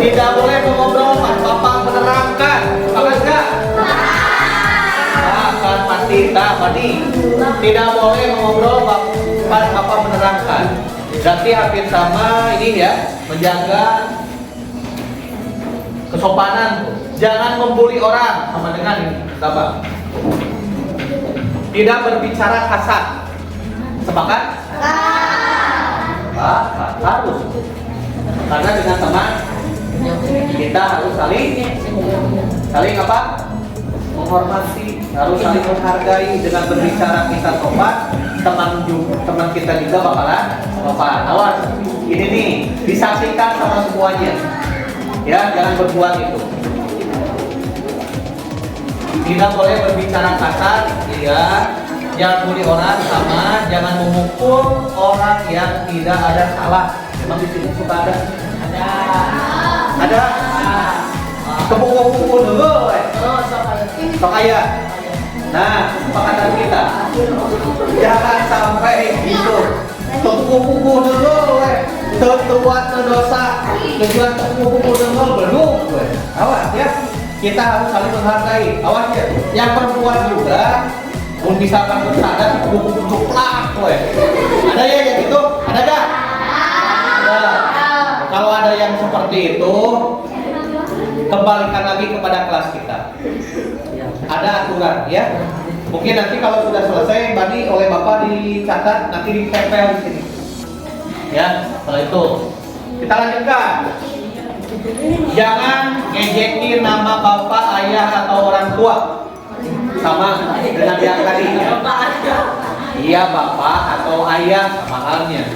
tidak boleh mengobrol tanpa menerangkan. Sepakat nggak? Akan pasti tadi. Tidak boleh mengobrol tanpa menerangkan. Berarti hampir sama ini ya, menjaga kesopanan. Jangan membuli orang, sama dengan ini. Apa? Tidak berbicara kasar. Sepakat? Harus. Karena dengan teman kita harus saling apa? Menghormati, harus saling menghargai. Dengan berbicara kita sopan, teman kita juga bakalan sopan. Awas, ini nih disaksikan sama semuanya. Ya, jangan berbuat itu. Tidak boleh berbicara kasar, ya. Jangan bully orang, sama jangan memukul orang yang tidak ada salah. Memang di sini suka ada. Ada. Kepukul-pukul dulu, sok kaya. Nah, kesepakatan kita. Jangan sampai gitu. Kepukul dulu, tertuat terdosa. Tujuan kepukul dulu belum, awas ya. Kita harus saling menghargai. Awas ya. Yang perempuan juga, pun misalkan bersandar kepukul plak, ada ya yang gitu? Ada gak? Ada. Kalau ada yang seperti itu, kembalikan lagi kepada kelas kita. Ada aturan ya. Mungkin nanti kalau sudah selesai, Bani oleh Bapak dicatat, nanti ditempel di sini. Ya, setelah itu kita lanjutkan. Jangan ngejekin nama bapak, ayah atau orang tua. Sama dengan yang tadi. Iya bapak atau ayah sama halnya.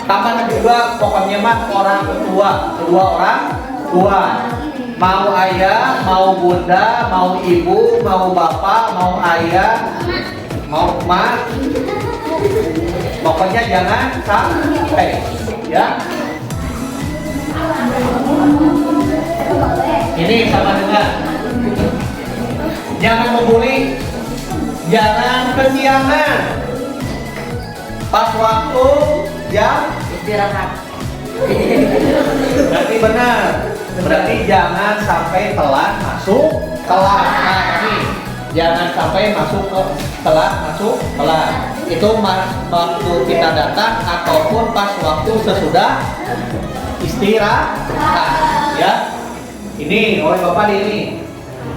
Tambah juga pokoknya mah orang tua, kedua orang tua. Mau ayah, mau bunda, mau ibu, mau bapak, mau ayah, mau emak. Pokoknya jangan sampai ya. Ini sama dengan jangan membuli, jangan kesiangan pas waktu jam istirahat. Berarti benar. Berarti jangan sampai telat masuk kelas. Nah, ini jangan sampai telat masuk kelas. Itu waktu kita datang ataupun pas waktu sesudah istirahat. Ya. Ini oleh Bapak ini.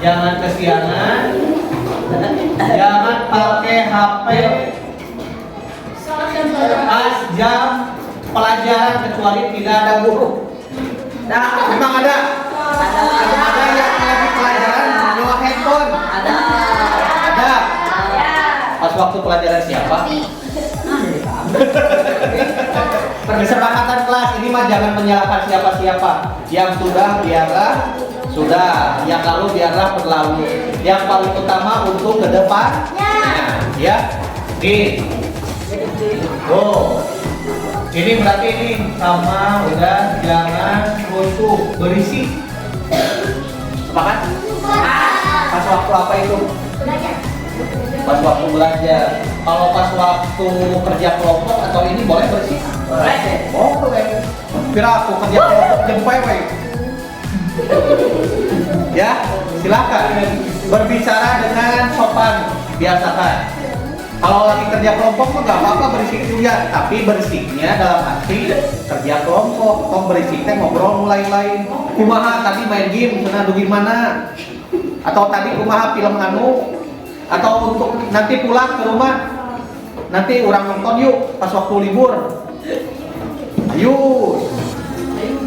Jangan kesiangan. Jangan pakai HP pas jam pelajaran kecuali tidak ada guru. Nah, memang ada yang lagi pelajaran bawa handphone. Ada. Pas waktu pelajaran siapa? Kesepakatan kelas ini mah jangan menyalahkan siapa-siapa. Yang sudah biarlah sudah, yang lalu biarlah berlalu. Yang paling utama untuk ke depan. Ya. Nih. Oh. Ini berarti ini sama udah jangan rusuh, berisik. Sepakat? Pas waktu apa itu? Pas waktu belajar. Kalau pas waktu kerja kelompok atau ini boleh berisik? Boleh. Kira aku kerja kelompok jempol. Ya, silakan berbicara dengan sopan, biasakan. Kalau lagi kerja kelompok tuh nggak apa-apa berisik juga, tapi berisiknya dalam arti kerja kelompok. Kok berisiknya ngobrol mulai-lain. Kumaha tadi main game, sana gimana? Atau tadi kumaha film anu? Atau untuk nanti pulang ke rumah, nanti orang nonton yuk pas waktu libur. Ayo,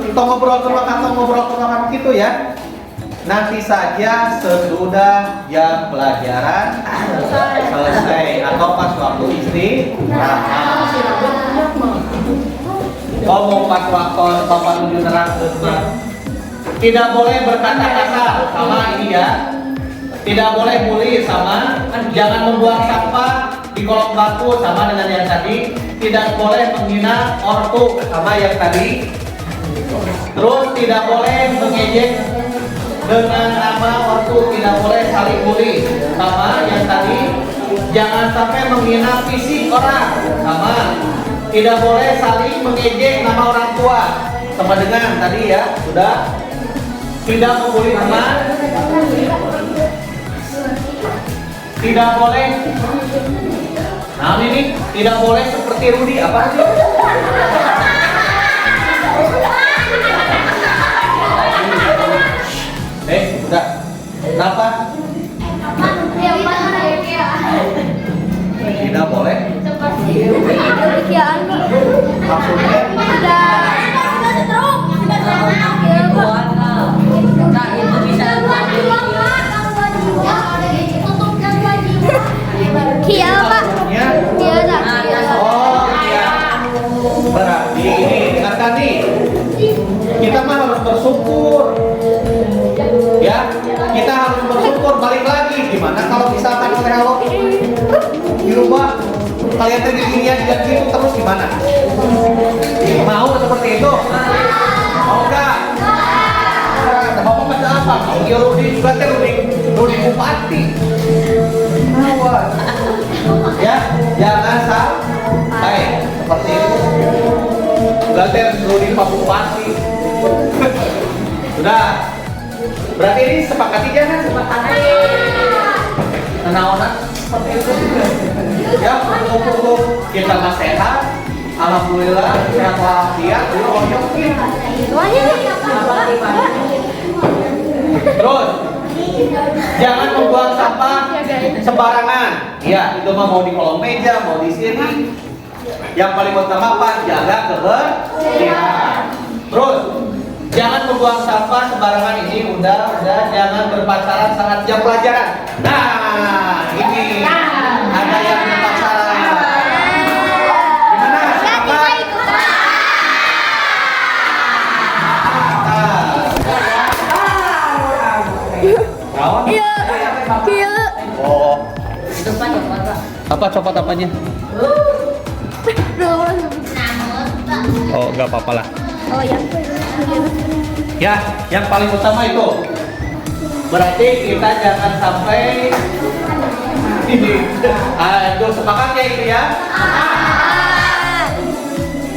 kita ngobrol ke belakang gitu ya. nanti saja sesudah jam pelajaran selesai atau pas waktu istirahat. Oh, mau pas waktu Bapak menuju neraka. Tidak boleh berkata kasar sama ini ya. Tidak boleh bully sama, jangan membuang sampah di kolong batu sama dengan yang tadi. Tidak boleh menghina ortu sama yang tadi. Terus tidak boleh mengejek dengan nama ortu, tidak boleh saling bully sama yang tadi. Jangan sampai menghina fisik orang sama. Tidak boleh saling mengejek nama orang tua sama dengan tadi ya, sudah. Tidak membuli teman. Tidak boleh. Nah ini tidak boleh seperti Rudi apa sih? Udah. Kenapa? Yang mana ya? Tidak boleh. Seperti demikian. Maksudnya? Kia Pak. Kia dah. Oh iya. Berarti ini dengarkan nih. Kita mah harus bersyukur. Ya, kita harus bersyukur. Balik lagi gimana kalau misalkan oleh Allah dirubah kalian tergigit dan gitu terus gimana? Mau seperti itu? Mau enggak? Bapak macam apa? Mau dia Rudi juga Rudi Bupati. Awas. Ya, jangan sampai seperti itu. Berarti Rudi Pak Bupati. Sudah. Berarti ini sepakati jangan sepakati. Kenaonan seperti itu. Ya, cukup kita mas sehat. Alhamdulillah sehat walafiat. Terus jangan membuang sampah sembarangan. Ya, itu mah mau di kolong meja, mau di sini. Yang paling utama apa? Jaga kebersihan. Terus jangan membuang sampah sembarangan ini. Udah, jangan berpacaran saat jam pelajaran. Nah, ini ada yang berpacaran. Gimana? Siapa? Kawan? Iya. Kia. Oh. Apa copot apanya? Oh, nggak apa-apa lah. Oh yang Ya, yang paling utama itu. Berarti kita jangan sampai ini. Itu sepakat ya itu ya.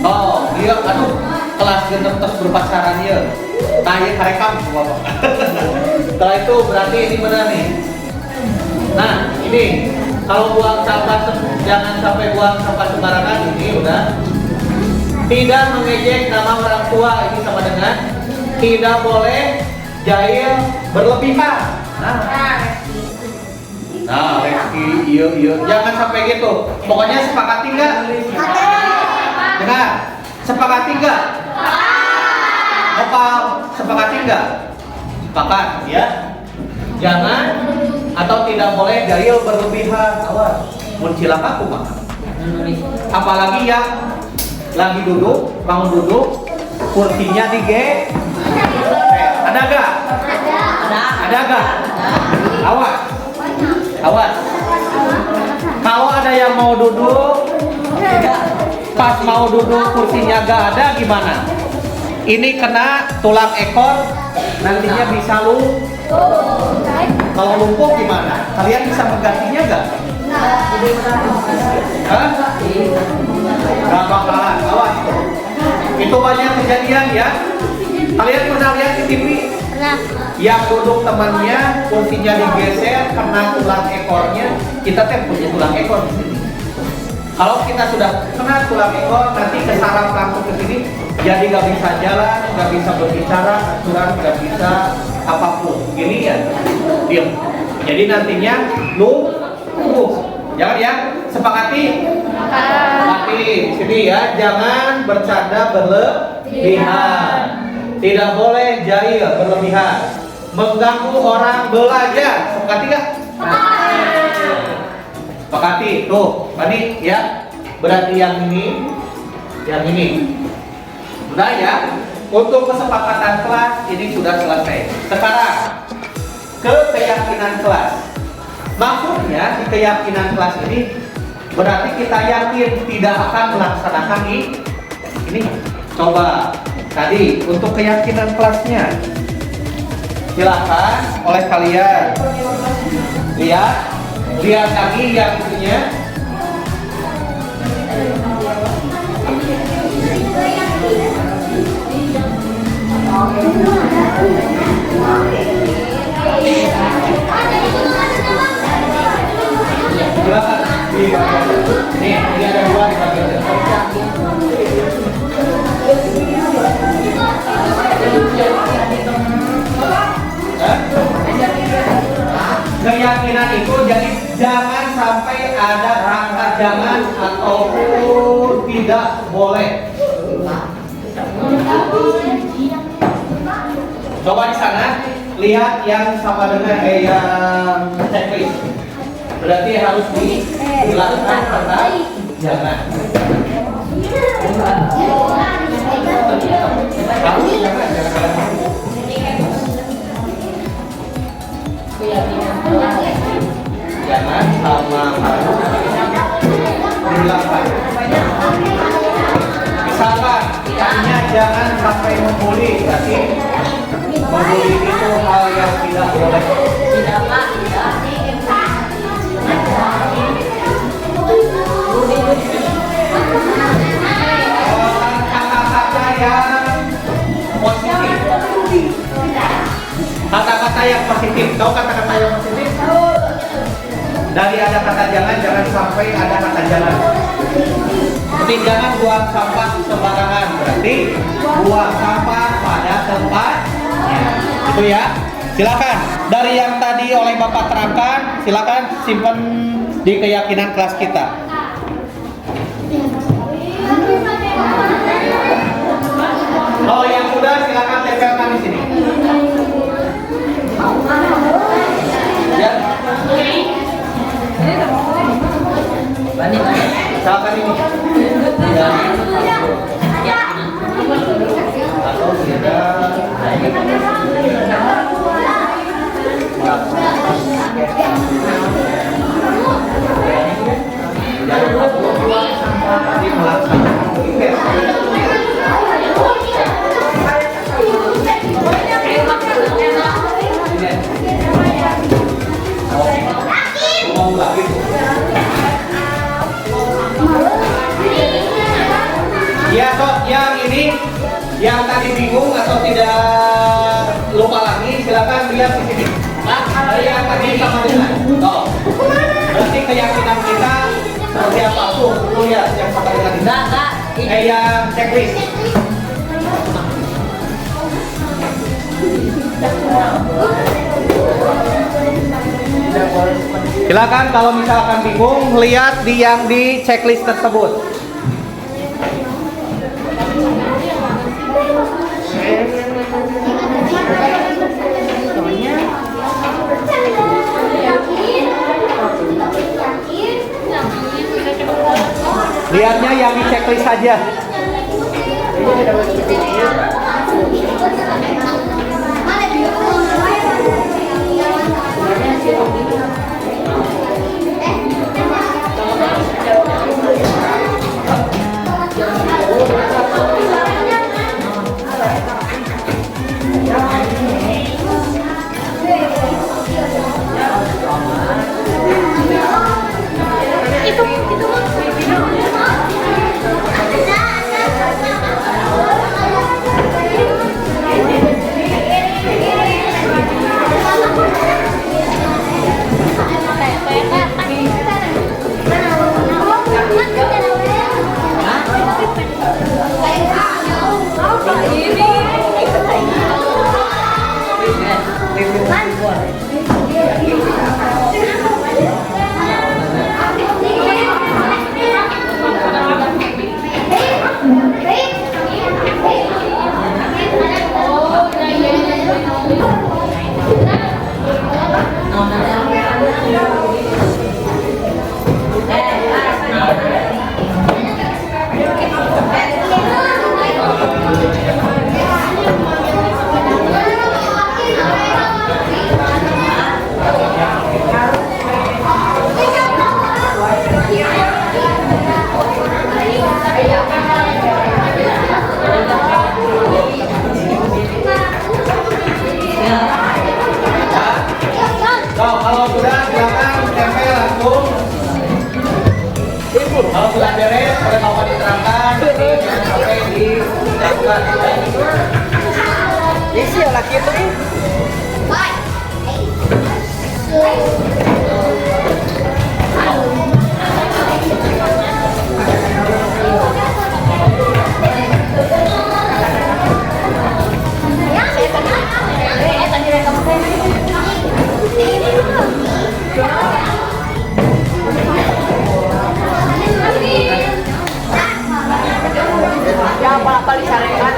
Oh, iya, aduh, kelas genep terus berpacaran ya. Nah, ya karekam. Setelah itu berarti ini benar nih. Nah, ini kalau buang sampah jangan sampai buang sampah sembarangan ini udah. Tidak mengejek nama orang tua ini sama dengan tidak boleh jahil berlebihan. Nah, Reski, iya, jangan sampai gitu. Pokoknya sepakati nggak? Dengar, sepakati nggak? Apa sepakati nggak? Sepakat, ya. Jangan atau tidak boleh jahil berlebihan. Awas, mencilaka kumaha. Apalagi yang lagi duduk, bangun duduk, kursinya di G. Ada gak? Ada gak? Awas. Kalau ada yang mau duduk, pas mau duduk kursinya gak ada, gimana? Ini kena tulang ekor, nantinya bisa kalau lumpuh gimana? Kalian bisa menggantinya gak? Hah? Gak bakalan, awas. Itu banyak kejadian ya. Kalian pernah lihat di TV? Pernah. Yang duduk temannya, kursinya digeser karena tulang ekornya. Kita punya tulang ekor di sini. Kalau kita sudah kena tulang ekor, nanti kesaraf langsung ke sini, jadi nggak bisa jalan, nggak bisa berbicara, aturan nggak bisa apapun. Gini ya, diam. Jadi nantinya jangan ya, sepakati. Sepakati sini ya, jangan bercanda berlebihan. Tidak boleh jahil berlebihan. mengganggu orang belajar. Sepakati nggak? Sepakati. Tuh, tadi ya. Berarti yang ini. Sudah ya. Untuk kesepakatan kelas ini sudah selesai. Sekarang ke keyakinan kelas. Maksudnya di keyakinan kelas ini berarti kita yakin tidak akan melaksanakan ini. Coba tadi untuk keyakinan kelasnya. Silakan oleh kalian lihat lagi yang punya. Silakan di bagian nih, ini ada dua di bagian keyakinan itu jadi jangan sampai ada kata jangan ataupun tidak boleh. Coba di sana lihat yang sama dengan yang checklist. Berarti harus dilakukan kata jangan. Jangan sama harus dilakukan. Misalkan ikannya jangan sampai membuli, berarti membuli itu hal yang tidak boleh. Kata-kata yang positif. Kata-kata yang positif. Tahu kata-kata yang positif? Dari ada kata jangan sampai ada kata jangan. Seperti jangan buang sampah sembarangan. Berarti buang sampah pada tempatnya. Itu ya. Silakan. Dari yang tadi oleh Bapak terangkan, silakan simpan di keyakinan kelas kita. Oh, yang sudah silakan tempelkan di sini. Ya. Silakan ini. Atau tidak. Ya, kok yang ini yang tadi bingung atau tidak lupa lagi, silakan lihat di sini. Yang tadi sama dengan. Oh. Berarti keyakinan kita seperti apa? Tuh lihat yang sama dengan ini. Yang checklist. Silakan kalau misalkan bingung lihat yang di checklist tersebut. Lihatnya yang di checklist saja. Kalau sudah beres, oleh Bapak diterangkan, nanti jangan sampai dilakukan. Isi ya laki itu nih. Ya apa-apa disarankan.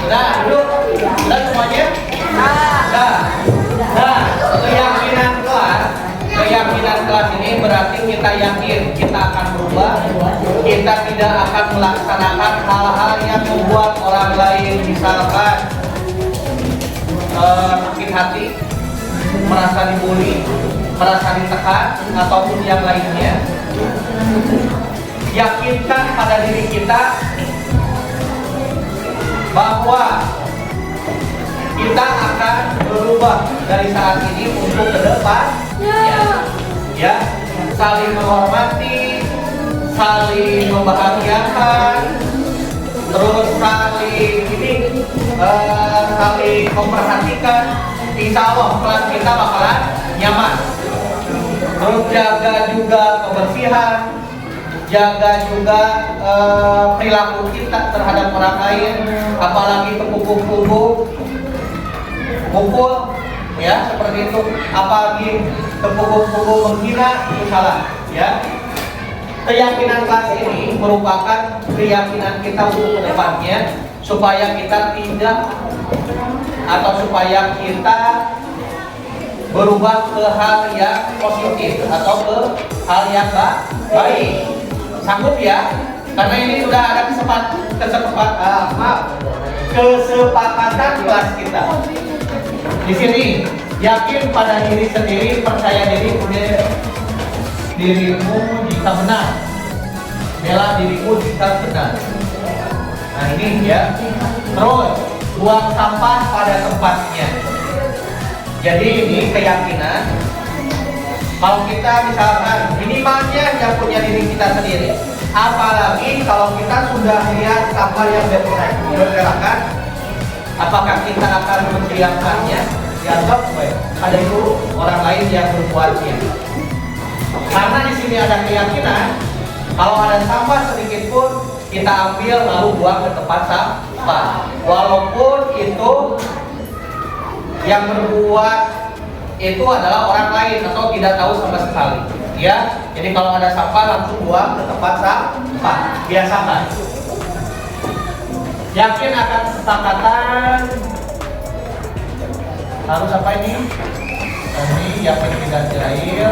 Udah, duduk. Udah semuanya? Udah. Nah, keyakinan kelas ini berarti kita yakin kita akan berubah. Kita tidak akan melaksanakan hal-hal yang membuat orang lain misalkan sakit hati, merasa dibully, merasa ditekan, ataupun yang lainnya. Yakinkan pada diri kita bahwa kita akan berubah dari saat ini untuk ke depan. Ya, saling menghormati, saling membahagiakan, terus saling memperhatikan. Insya Allah kelas kita bakalan nyaman. Terus jaga juga kebersihan, jaga juga perilaku kita terhadap orang lain, apalagi terpukul-pukul, mukul, ya seperti itu. Apalagi terpukul-pukul menghina, itu salah, ya. Keyakinan kelas ini merupakan keyakinan kita untuk kedepannya, supaya kita tidak atau supaya kita berubah ke hal yang positif atau ke hal yang baik. Sanggup ya? Karena ini sudah ada kesepakatan kelas kita. Di sini yakin pada diri sendiri, percaya diri dirimu jika benar, bela diriku jika benar. Nah ini ya. Terus buang sampah pada tempatnya. Jadi ini keyakinan. Kalau kita misalkan minimalnya yang punya diri kita sendiri, apalagi kalau kita sudah lihat sampah yang berserakan, apakah kita akan membiarkannya? Dianggap ada itu orang lain yang berbuatnya. Karena di sini ada keyakinan, kalau ada sampah sedikit pun kita ambil lalu buang ke tempat sampah, walaupun itu yang berbuat itu adalah orang lain atau tidak tahu sama sekali, ya. Jadi kalau ada sampah langsung buang ke tempat sampah, biasakan. Yakin akan kesepakatan harus apa ini? Ini yakin tidak jahil.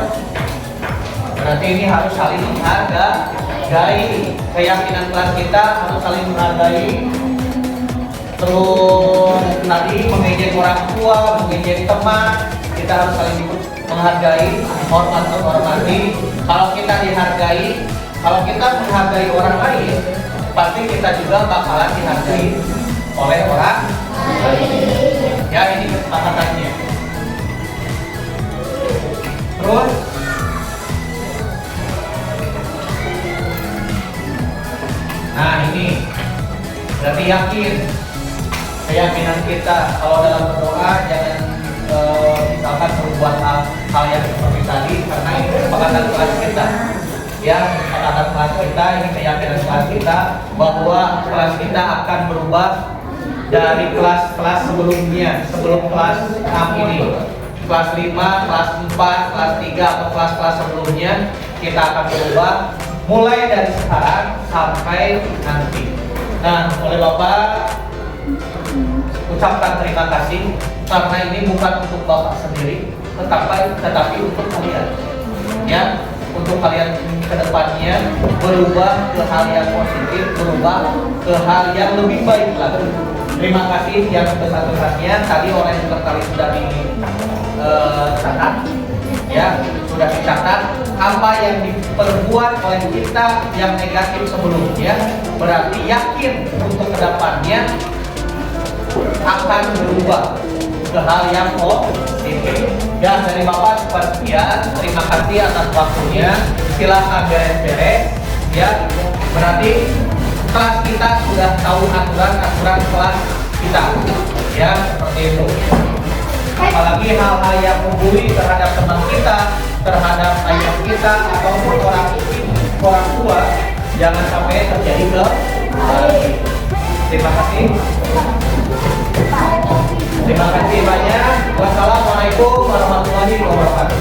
Berarti ini harus saling menghargai. Keyakinan kelas kita harus saling menghargai. Terus tadi mengejek orang tua, mengejek teman, kita harus saling menghargai, menghormati. Kalau kita dihargai, kalau kita menghargai orang lain, pasti kita juga bakalan dihargai oleh orang lain. Ya, ini kesepakatannya. Terus nah ini berarti yakin. Keyakinan kita kalau dalam berdoa jangan misalkan berbuat hal yang seperti tadi, karena ini kesepakatan kelas kita. Ya, kesepakatan kelas kita, ini keyakinan kelas kita bahwa kelas kita akan berubah dari kelas-kelas sebelumnya, sebelum kelas 6 ini. Kelas 5, kelas 4, kelas 3 atau kelas-kelas sebelumnya kita akan berubah mulai dari sekarang sampai nanti. Nah, oleh Bapak ucapkan terima kasih karena ini bukan untuk Bapak sendiri, tetapi untuk kalian. Ya, untuk kalian ke depannya berubah ke hal yang positif, berubah ke hal yang lebih baik lagi. Terima kasih yang sebesar-besarnya. Tadi oleh Dr. Kali sudah dicatat. Ya, sudah dicatat apa yang diperbuat oleh kita yang negatif sebelumnya, berarti yakin untuk kedepannya akan berubah ke hal yang positif. Ya, dari Bapak sekian, terima kasih atas waktunya. Silakan beres-beres. Ya, berarti kelas kita sudah tahu aturan kelas kita. Ya, seperti itu. Apalagi hal-hal yang membuli terhadap teman kita, terhadap ayah kita ataupun orang tua, jangan sampai terjadi lagi. Terima kasih. Terima kasih banyak. Wassalamualaikum warahmatullahi wabarakatuh.